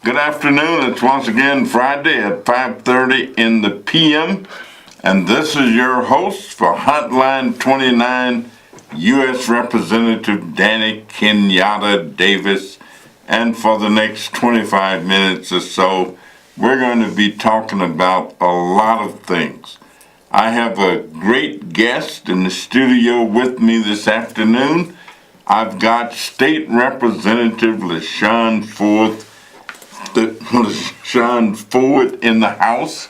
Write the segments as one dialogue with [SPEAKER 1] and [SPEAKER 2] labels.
[SPEAKER 1] Good afternoon. It's once again Friday at 5:30 in the p.m. And this is your host for Hotline 29, U.S. Representative Danny Kenyatta Davis. And for the next 25 minutes or so, we're going to be talking about a lot of things. I have a great guest in the studio with me this afternoon. I've got State Representative LaShawn Ford in the House,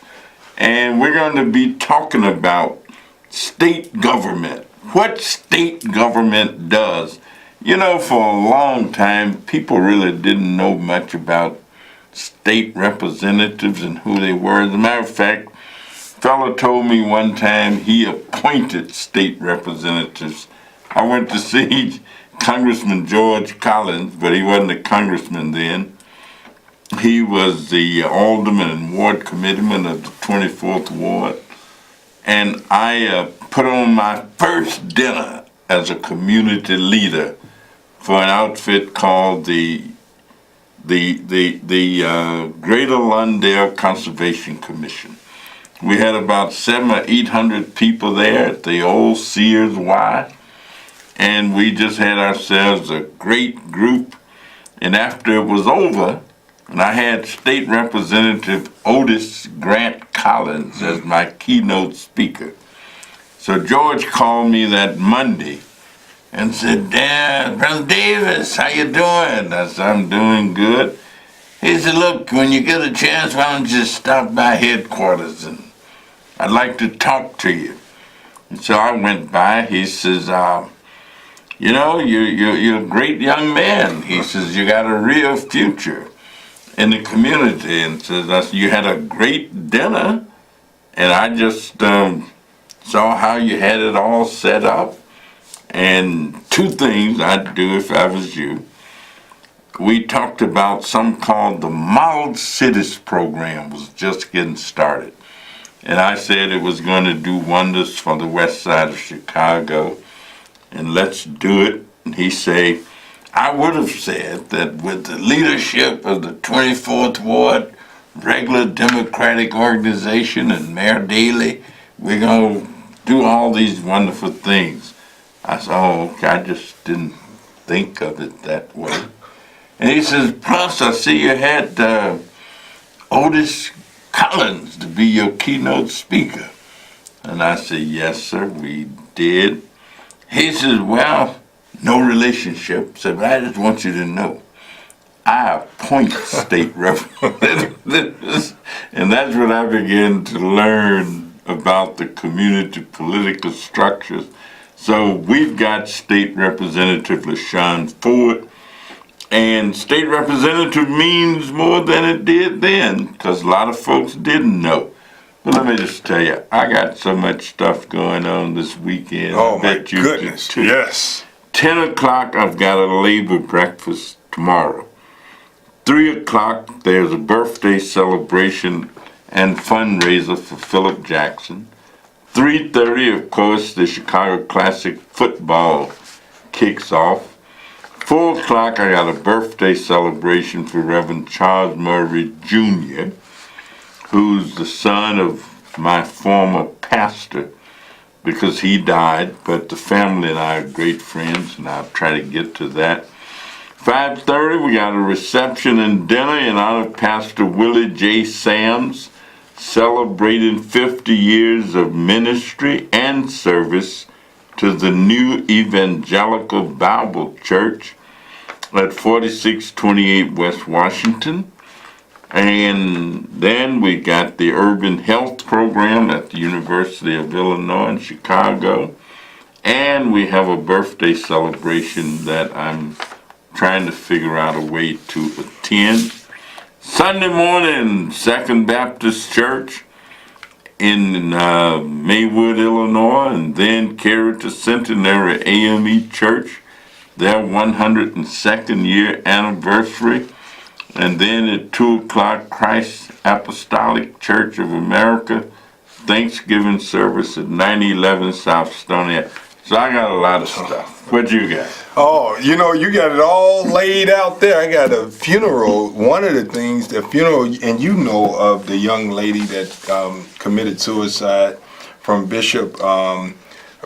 [SPEAKER 1] and we're going to be talking about state government, what state government does. You know, for a long time, people really didn't know much about state representatives and who they were. As a matter of fact, a fellow told me one time he appointed state representatives. I went to see Congressman George Collins, but he wasn't a congressman then. He was the alderman and ward committeeman of the 24th Ward. And I put on my first dinner as a community leader for an outfit called the Greater Lawndale Conservation Commission. We had about 700 or 800 people there at the old Sears Y, and we just had ourselves a great group. And after it was over, and I had State Representative Otis Grant Collins as my keynote speaker. So George called me that Monday and said, Brother Davis, how you doing? I said, I'm doing good. He said, look, when you get a chance, why don't you just stop by headquarters and I'd like to talk to you. And so I went by. He says, you know, you're a great young man. He says, you got a real future in the community, and says, you had a great dinner, and I just saw how you had it all set up. And two things I'd do if I was you. We talked about something called the Model Cities program, was just getting started. And I said it was going to do wonders for the west side of Chicago, and let's do it. And he said, I would have said that with the leadership of the 24th Ward, regular Democratic organization, and Mayor Daley, we're going to do all these wonderful things. I said, oh, okay, I just didn't think of it that way. And he says, plus I see you had Otis Collins to be your keynote speaker. And I said, yes, sir, we did. He says, well, no relationship. Said, but I just want you to know, I appoint state representatives, and that's what I began to learn about the community political structures. So we've got State Representative LaShawn Ford, and state representative means more than it did then, because a lot of folks didn't know. But let me just tell you, I got so much stuff going on this weekend.
[SPEAKER 2] Oh, my goodness, yes.
[SPEAKER 1] 10 o'clock, I've got a labor breakfast tomorrow. 3 o'clock, there's a birthday celebration and fundraiser for Philip Jackson. 3:30, of course, the Chicago Classic football kicks off. 4 o'clock, I got a birthday celebration for Reverend Charles Murray Jr., who's the son of my former pastor, because he died, but the family and I are great friends, and I'll try to get to that. 5:30, we got a reception and dinner in honor of Pastor Willie J. Sams, celebrating 50 years of ministry and service to the New Evangelical Bible Church at 4628 West Washington. And then we got the Urban Health Program at the University of Illinois in Chicago. And we have a birthday celebration that I'm trying to figure out a way to attend. Sunday morning, Second Baptist Church in Maywood, Illinois, and then carried to Centenary AME Church, their 102nd year anniversary. And then at 2 o'clock, Christ Apostolic Church of America, Thanksgiving service at 9011 South Stony. So I got a lot of stuff. What you got?
[SPEAKER 2] Oh, you know, you got it all laid out there. I got a funeral. One of the things, the funeral, and you know of the young lady that committed suicide from Bishop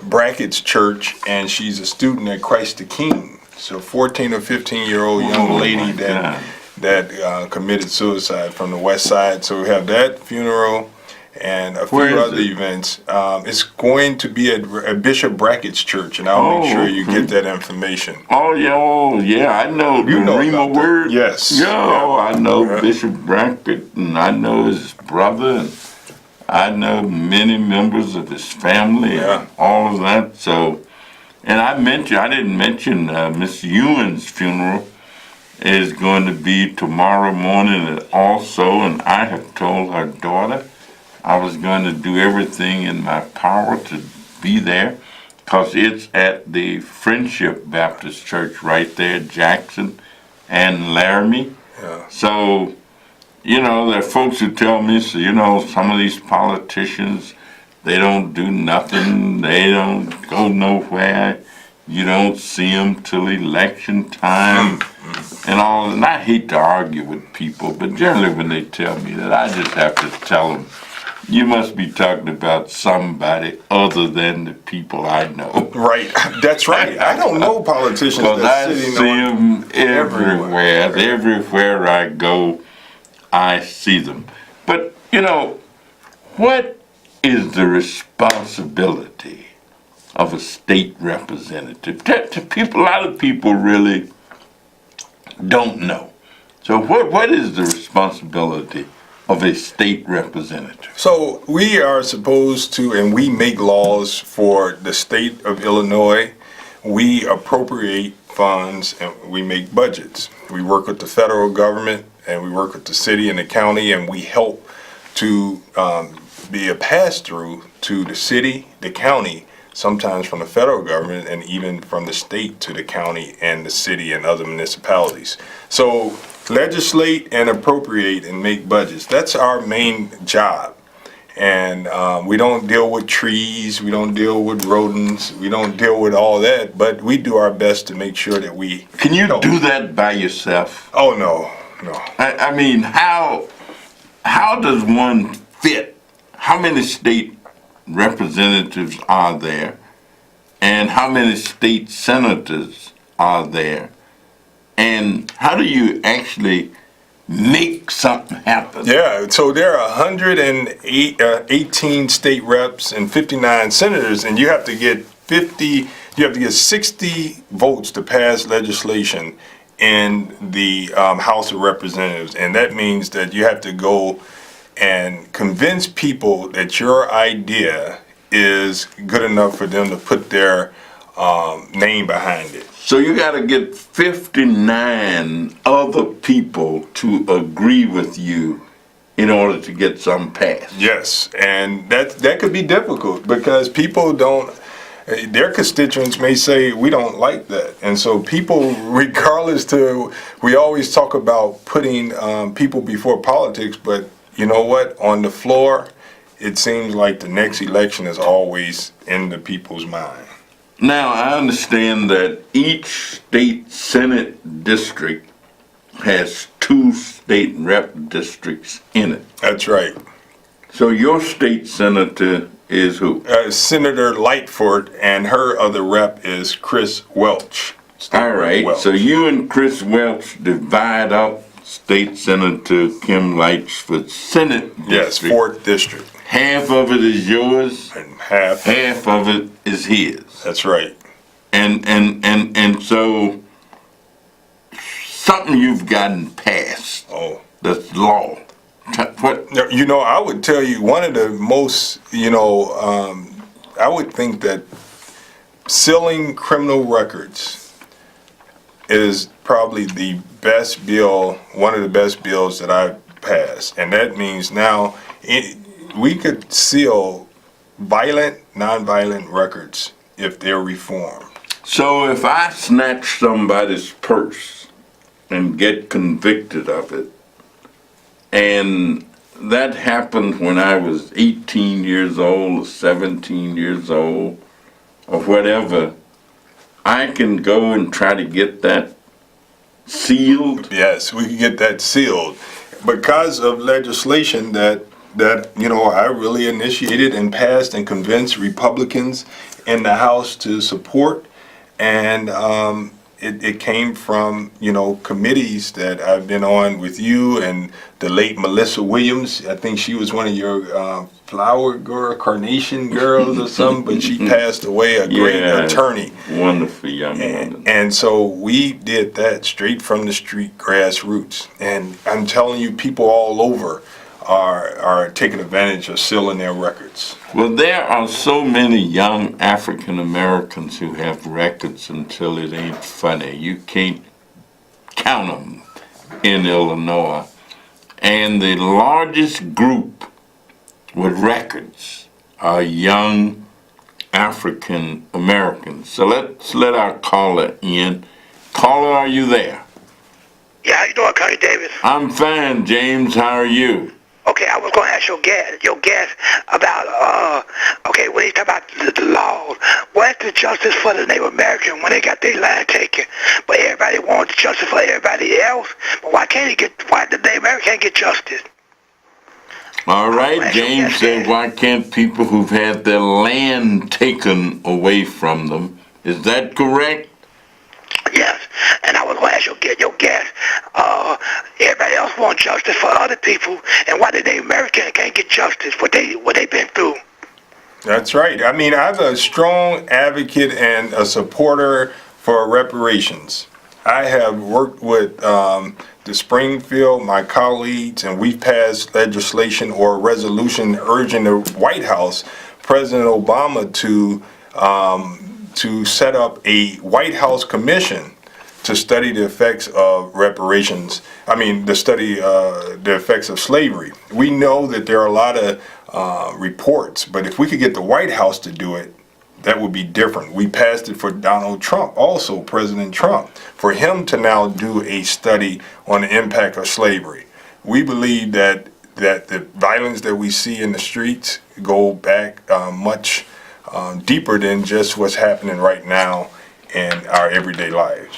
[SPEAKER 2] Brackett's church, and she's a student at Christ the King. So 14 or 15-year-old young lady that committed suicide from the west side. So we have that funeral and a few other events. It's going to be at Bishop Brackett's church, and I'll make sure you get that information.
[SPEAKER 1] Oh yeah, I know.
[SPEAKER 2] You know
[SPEAKER 1] Rima
[SPEAKER 2] about that.
[SPEAKER 1] Word.
[SPEAKER 2] Yes.
[SPEAKER 1] Yeah, I know Bishop Brackett, and I know his brother, and I know many members of his family, and all of that. So, and I didn't mention Miss Ewan's funeral is going to be tomorrow morning also, and I have told her daughter I was going to do everything in my power to be there, because it's at the Friendship Baptist Church right there, Jackson and Laramie.
[SPEAKER 2] Yeah.
[SPEAKER 1] So, you know, there are folks who tell me, so, you know, some of these politicians, they don't do nothing, they don't go nowhere, you don't see them till election time and all. And I hate to argue with people, but generally when they tell me that, I just have to tell them, you must be talking about somebody other than the people I know.
[SPEAKER 2] Right, that's right. I don't know politicians
[SPEAKER 1] Because
[SPEAKER 2] that's
[SPEAKER 1] I
[SPEAKER 2] sitting
[SPEAKER 1] see them everywhere. Everywhere I go, I see them. But, you know, what is the responsibility of a state representative? To people, a lot of people really don't know. So what is the responsibility of a state representative?
[SPEAKER 2] So we are supposed to, and we make laws for the state of Illinois. We appropriate funds and we make budgets. We work with the federal government and we work with the city and the county, and we help to be a pass-through to the city, the county, sometimes from the federal government, and even from the state to the county and the city and other municipalities. So legislate and appropriate and make budgets. That's our main job. And we don't deal with trees, we don't deal with rodents, we don't deal with all that, but we do our best to make sure that we...
[SPEAKER 1] Can you do that by yourself?
[SPEAKER 2] Oh, no.
[SPEAKER 1] I mean, how does one fit? How many state representatives are there? And how many state senators are there? And how do you actually make something happen?
[SPEAKER 2] Yeah, so there are 118 state reps and 59 senators, and you have to get 60 votes to pass legislation in the House of Representatives, and that means that you have to go and convince people that your idea is good enough for them to put their name behind it.
[SPEAKER 1] So you got to get 59 other people to agree with you in order to get something passed.
[SPEAKER 2] Yes, and that could be difficult because people don't, their constituents may say, we don't like that. And so people, regardless to, we always talk about putting people before politics, but you know what, on the floor, it seems like the next election is always in the people's mind.
[SPEAKER 1] Now, I understand that each state senate district has 2 state rep districts in it.
[SPEAKER 2] That's right.
[SPEAKER 1] So your state senator is who?
[SPEAKER 2] Senator Lightfoot, and her other rep is Chris Welch.
[SPEAKER 1] All right, so you and Chris Welch divide up State Senator Kim Lightfoot's Senate district.
[SPEAKER 2] Yes, 4th district.
[SPEAKER 1] Half of it is yours,
[SPEAKER 2] And half
[SPEAKER 1] of it is his.
[SPEAKER 2] That's right.
[SPEAKER 1] And so something you've gotten passed.
[SPEAKER 2] Oh.
[SPEAKER 1] That's law. What?
[SPEAKER 2] You know, I would tell you one of the most, I would think that sealing criminal records is probably the best bill, one of the best bills that I've passed. And that means now we could seal violent, nonviolent records if they're reformed.
[SPEAKER 1] So if I snatch somebody's purse and get convicted of it, and that happened when I was 18 years old or 17 years old, or whatever, I can go and try to get that sealed?
[SPEAKER 2] Yes, we can get that sealed because of legislation that I really initiated and passed and convinced Republicans in the House to support, and it came from committees that I've been on with you and the late Melissa Williams. I think she was one of your flower girl, carnation girls or something, but she passed away, a great attorney.
[SPEAKER 1] Wonderful young woman.
[SPEAKER 2] And so we did that straight from the street, grassroots. And I'm telling you, people all over are taking advantage of sealing their records.
[SPEAKER 1] Well, there are so many young African Americans who have records until it ain't funny. You can't count them in Illinois. And the largest group with records are young African Americans. So let's let our caller in. Caller, are you there?
[SPEAKER 3] Yeah, how you doing, Connie Davis?
[SPEAKER 1] I'm fine, James. How are you?
[SPEAKER 3] Okay, I was going to ask your guest about, when he talk about the laws, where's the justice for the Native American when they got their land taken? But everybody wants justice for everybody else. But why the Native American can't get justice?
[SPEAKER 1] All right, James said, why can't people who've had their land taken away from them? Is that correct?
[SPEAKER 3] Yes, and I was going to ask your guest, everybody else wants justice for other people, and why the Native American can't get justice, what they been through?
[SPEAKER 2] That's right. I mean, I'm a strong advocate and a supporter for reparations. I have worked with the Springfield, my colleagues, and we've passed legislation or a resolution urging the White House, President Obama, to set up a White House commission to study the effects of reparations. I mean, to study the effects of slavery. We know that there are a lot of reports, but if we could get the White House to do it, that would be different. We passed it for Donald Trump, also President Trump, for him to now do a study on the impact of slavery. We believe that the violence that we see in the streets go back much deeper than just what's happening right now in our everyday lives.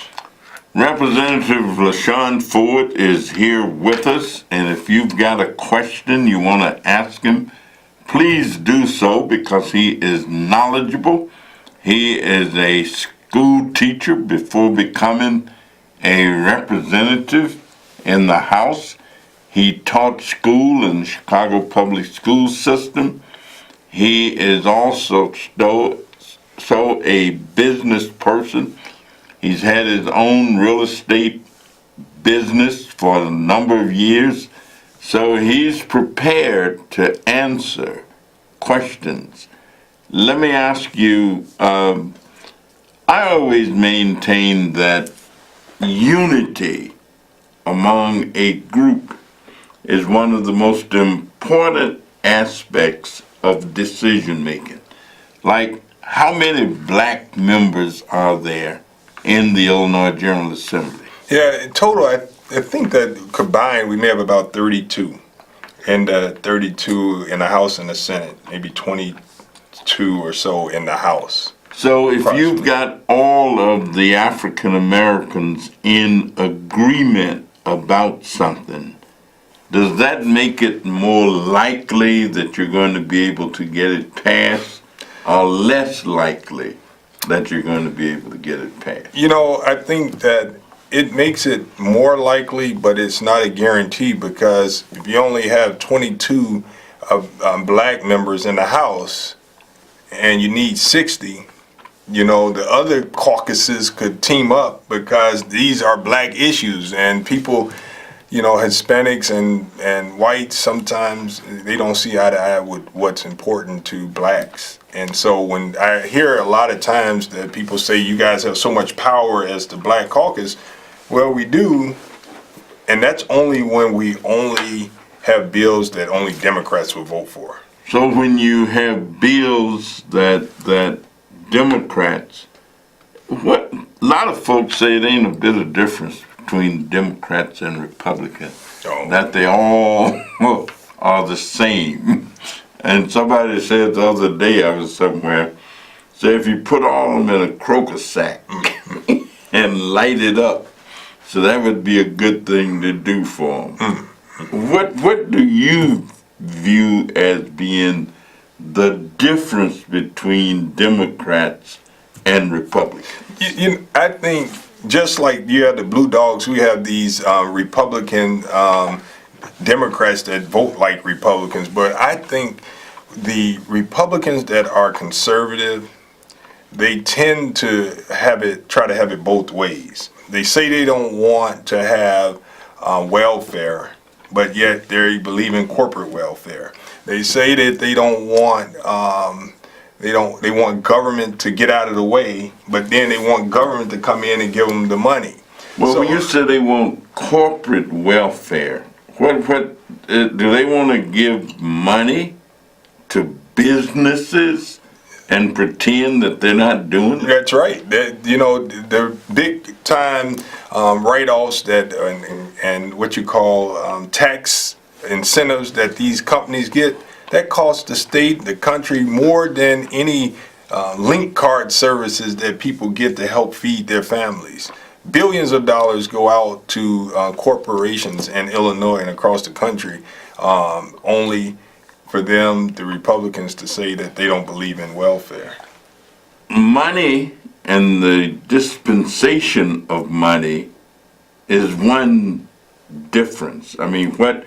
[SPEAKER 1] Representative LaShawn Ford is here with us, and if you've got a question you want to ask him, please do so because he is knowledgeable. He is a school teacher before becoming a representative in the House. He taught school in the Chicago public school system. He is also so a business person. He's had his own real estate business for a number of years. So he's prepared to answer questions. Let me ask you, I always maintain that unity among a group is one of the most important aspects of decision making. Like, how many black members are there in the Illinois General Assembly?
[SPEAKER 2] Yeah, in total, I think that combined we may have about 32, and 32 in the House and the Senate, maybe 22 or so in the House.
[SPEAKER 1] So if you've got all of the African Americans in agreement about something, does that make it more likely that you're going to be able to get it passed, or less likely that you're going to be able to get it passed?
[SPEAKER 2] You know, I think that it makes it more likely, but it's not a guarantee, because if you only have 22 black members in the House and you need 60, the other caucuses could team up because these are black issues, and people, Hispanics and whites, sometimes they don't see eye to eye with what's important to blacks. And so when I hear a lot of times that people say you guys have so much power as the Black Caucus, well, we do, and that's only when we only have bills that only Democrats will vote for.
[SPEAKER 1] So when you have bills that Democrats, a lot of folks say it ain't a bit of difference between Democrats and Republicans, that they all are the same. And somebody said the other day, I was somewhere, So if you put all of them in a crocus sack and light it up, so that would be a good thing to do for them. What do you view as being the difference between Democrats and Republicans?
[SPEAKER 2] I think just like you have the Blue Dogs, we have these Republican Democrats that vote like Republicans, but I think the Republicans that are conservative, they tend to try to have it both ways. They say they don't want to have welfare, but yet they believe in corporate welfare. They say that they don't want they want government to get out of the way, but then they want government to come in and give them the money.
[SPEAKER 1] Well,
[SPEAKER 2] So-
[SPEAKER 1] when you say they want corporate welfare, what do they want to give money to businesses and pretend that they're not doing it?
[SPEAKER 2] That's right. The big time write-offs and what you call tax incentives that these companies get, that costs the state, the country, more than any link card services that people get to help feed their families. Billions of dollars go out to corporations in Illinois and across the country, only for them, the Republicans, to say that they don't believe in welfare.
[SPEAKER 1] Money and the dispensation of money is one difference. I mean, what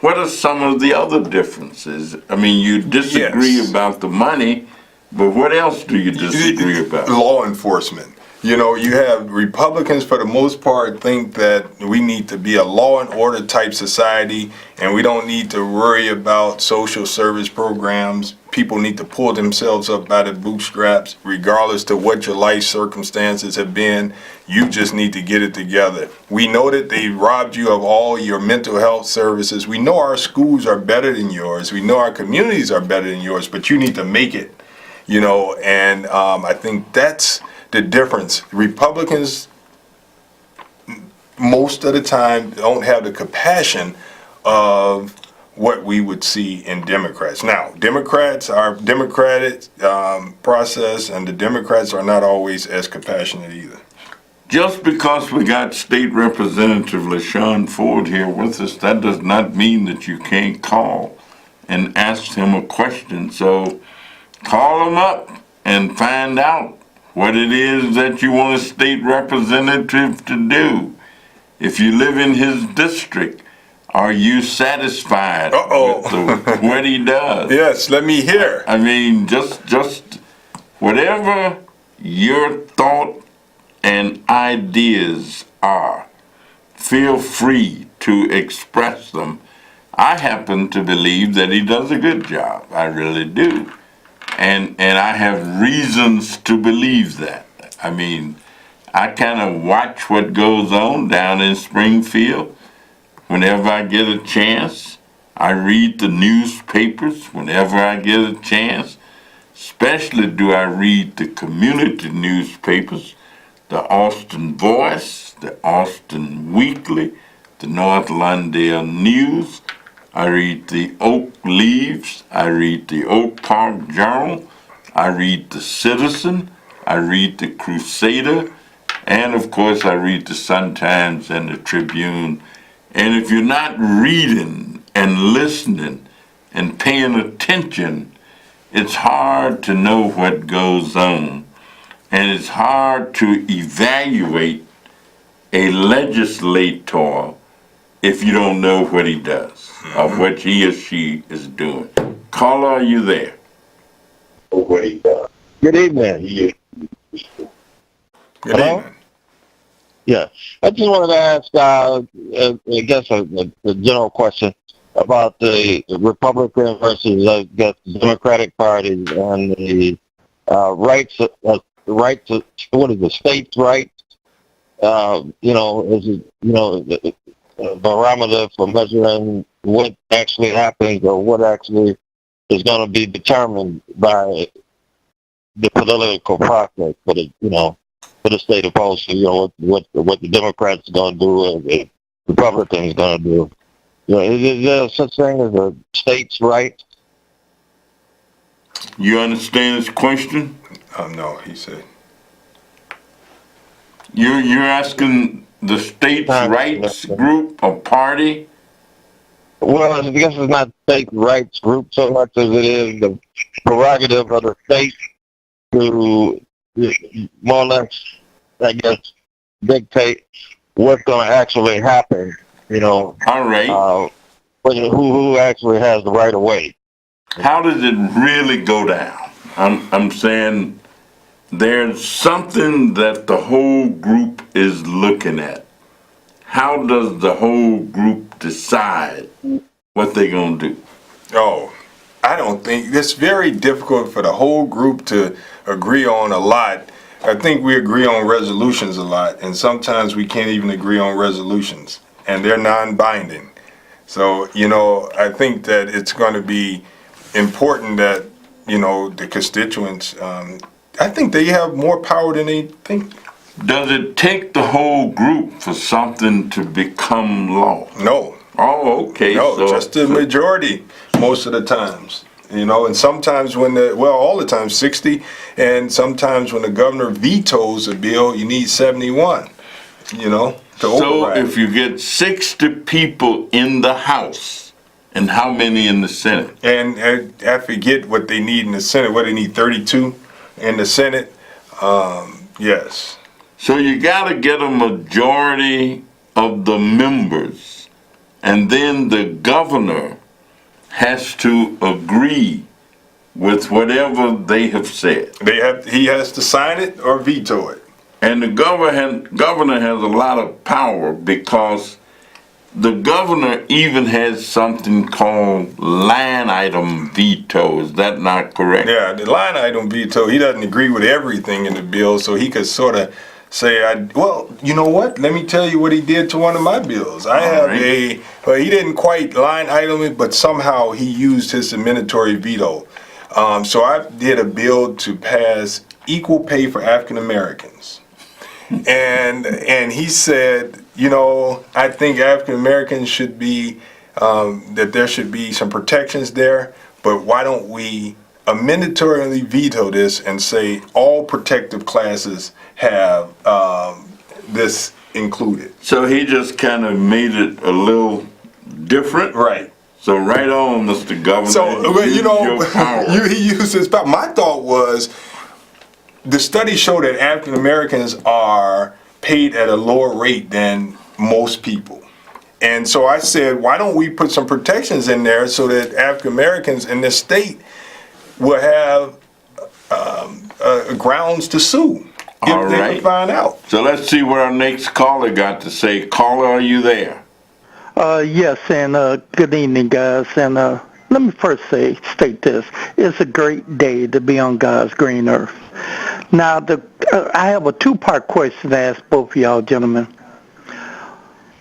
[SPEAKER 1] are some of the other differences? I mean, you disagree
[SPEAKER 2] Yes.
[SPEAKER 1] about the money, but what else do you disagree about?
[SPEAKER 2] Law enforcement. You have Republicans for the most part think that we need to be a law and order type society and we don't need to worry about social service programs. People need to pull themselves up by the bootstraps regardless to what your life circumstances have been. You just need to get it together. We know that they robbed you of all your mental health services. We know our schools are better than yours. We know our communities are better than yours, but you need to make it, and I think that's the difference. Republicans most of the time don't have the compassion of what we would see in Democrats. Now, Democrats are democratic process, and the Democrats are not always as compassionate either.
[SPEAKER 1] Just because we got State Representative LaShawn Ford here with us, that does not mean that you can't call and ask him a question. So call him up and find out what it is that you want a state representative to do. If you live in his district, are you satisfied with what he does?
[SPEAKER 2] Yes, let me hear.
[SPEAKER 1] I mean, just whatever your thought and ideas are, feel free to express them. I happen to believe that he does a good job. I really do. And I have reasons to believe that. I mean, I kind of watch what goes on down in Springfield. Whenever I get a chance, I read the newspapers whenever I get a chance. Especially do I read the community newspapers, the Austin Voice, the Austin Weekly, the North Lawndale News. I read the Oak Leaves, I read the Oak Park Journal, I read the Citizen, I read the Crusader, and of course I read the Sun-Times and the Tribune. And if you're not reading and listening and paying attention, it's hard to know what goes on. And it's hard to evaluate a legislator if you don't know what he does or what he or she is doing. Caller, are you there?
[SPEAKER 4] Good evening.
[SPEAKER 2] Good evening.
[SPEAKER 4] Yeah, I just wanted to ask, I guess, a general question about the Republican versus, I guess, the Democratic Party and the right to what is the states' rights? Is it, a barometer for measuring what actually happens or what actually is going to be determined by the political process for the, for the state opposed to, what the Democrats are going to do or the Republicans are going to do. Is there such thing as a states' right?
[SPEAKER 1] You understand his question?
[SPEAKER 2] No, he said.
[SPEAKER 1] You're asking the states' rights group or party?
[SPEAKER 4] Well, I guess it's not state rights group so much as it is the prerogative of the state to more or less, I guess, dictate what's going to actually happen.
[SPEAKER 1] All right.
[SPEAKER 4] Who actually has the right of way?
[SPEAKER 1] How does it really go down? I'm saying there's something that the whole group is looking at. How does the whole group decide what they're going to do?
[SPEAKER 2] Oh, I don't think it's very difficult for the whole group to agree on a lot. I think we agree on resolutions a lot, and sometimes we can't even agree on resolutions, and they're non-binding. So, I think that it's going to be important that, the constituents, I think they have more power than they think.
[SPEAKER 1] Does it take the whole group for something to become law?
[SPEAKER 2] No.
[SPEAKER 1] Oh, okay.
[SPEAKER 2] No, just the majority most of the times. And sometimes all the time 60, and sometimes when the governor vetoes a bill, you need 71, to override.
[SPEAKER 1] So if you get 60 people in the House, and how many in the Senate?
[SPEAKER 2] And I forget what they need in the Senate. What, they need 32 in the Senate? Yes.
[SPEAKER 1] So you got to get a majority of the members, and then the governor has to agree with whatever they have said.
[SPEAKER 2] He has to sign it or veto it.
[SPEAKER 1] And the governor has a lot of power because the governor even has something called line item veto. Is that not correct?
[SPEAKER 2] Yeah, the line item veto, he doesn't agree with everything in the bill, so he could sort of say, well, you know what? Let me tell you what he did to one of my bills. He didn't quite line item it, but somehow he used his administrative veto. So I did a bill to pass equal pay for African Americans. And he said, I think African Americans should be, that there should be some protections there, but why don't we mandatorily veto this and say all protective classes have this included.
[SPEAKER 1] So he just kind of made it a little different?
[SPEAKER 2] Right.
[SPEAKER 1] So right on, Mr. Governor.
[SPEAKER 2] So,
[SPEAKER 1] your power.
[SPEAKER 2] he used his power. My thought was, the studies show that African Americans are paid at a lower rate than most people. And so I said, why don't we put some protections in there so that African Americans in this state will have grounds to sue if they can find out.
[SPEAKER 1] So let's see what our next caller got to say. Caller, are you there?
[SPEAKER 5] Yes, and good evening, guys. And let me first state this. It's a great day to be on God's green earth. Now, I have a two-part question to ask both of y'all gentlemen.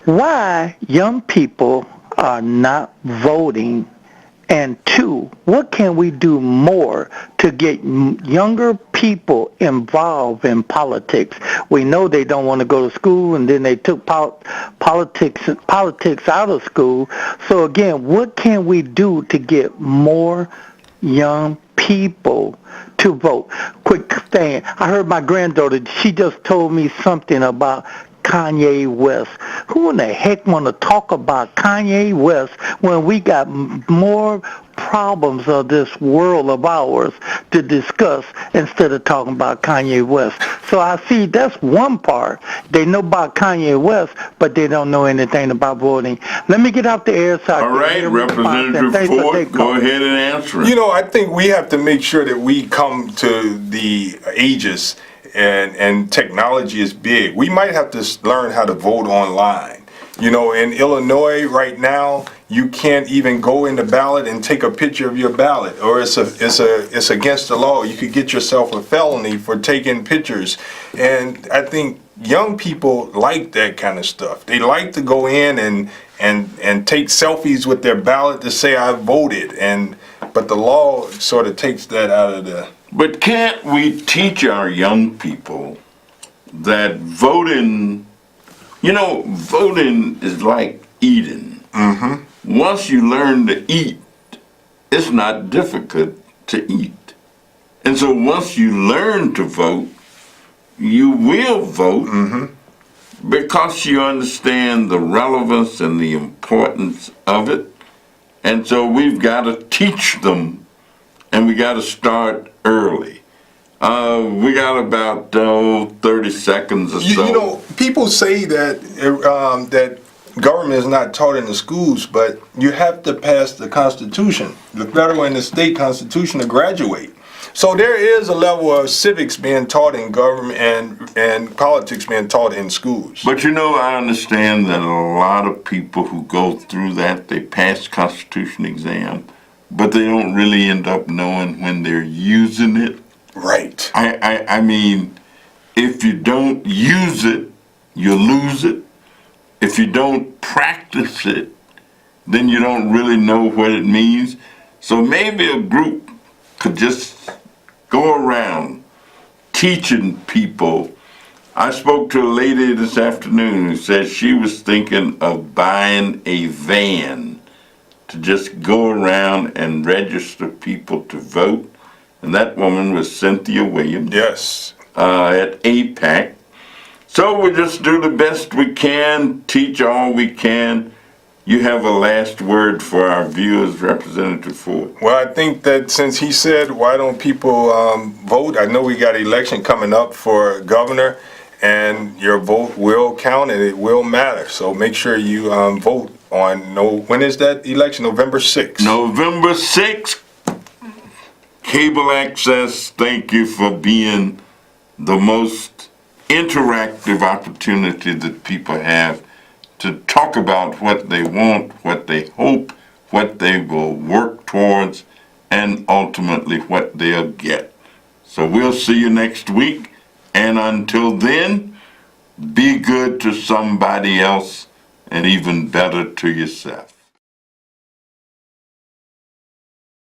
[SPEAKER 5] Why young people are not voting? And two, what can we do more to get younger people involved in politics? We know they don't want to go to school, and then they took politics out of school. So again, what can we do to get more young people to vote? Quick thing, I heard my granddaughter, she just told me something about Kanye West. Who in the heck want to talk about Kanye West when we got more problems of this world of ours to discuss instead of talking about Kanye West? So I see that's one part. They know about Kanye West, but they don't know anything about voting. Let me get out the air so I
[SPEAKER 1] All right, Representative Ford, go ahead and answer it.
[SPEAKER 2] I think we have to make sure that we come to the ages, and technology is big. We might have to learn how to vote online. In Illinois right now, you can't even go in the ballot and take a picture of your ballot, or it's against the law. You could get yourself a felony for taking pictures. And I think young people like that kind of stuff. They like to go in and take selfies with their ballot to say I voted, but the law sort of takes that out of the.
[SPEAKER 1] But can't we teach our young people that voting, voting is like eating. Mm-hmm. Once you learn to eat, it's not difficult to eat. And so once you learn to vote, you will vote because you understand the relevance and the importance of it. And so we've got to teach them, and we got to start early. We got about 30 seconds or so.
[SPEAKER 2] You know, people say that that government is not taught in the schools, but you have to pass the Constitution, the federal and the state Constitution, to graduate. So there is a level of civics being taught in government and politics being taught in schools.
[SPEAKER 1] But you know, I understand that a lot of people who go through that, they pass Constitution exam, but they don't really end up knowing when they're using it.
[SPEAKER 2] Right.
[SPEAKER 1] I mean, if you don't use it, you lose it. If you don't practice it, then you don't really know what it means. So maybe a group could just go around teaching people. I spoke to a lady this afternoon who said she was thinking of buying a van to just go around and register people to vote. And that woman was Cynthia Williams.
[SPEAKER 2] Yes.
[SPEAKER 1] At APAC. So we just do the best we can, teach all we can. You have a last word for our viewers, Representative Ford.
[SPEAKER 2] Well, I think that since he said, why don't people vote? I know we got an election coming up for governor, and your vote will count and it will matter. So make sure you vote on, when is that election? November 6th.
[SPEAKER 1] November 6th. Cable access, thank you for being the most interactive opportunity that people have to talk about what they want, what they hope, what they will work towards, and ultimately what they'll get. So we'll see you next week, and until then, be good to somebody else and even better to yourself.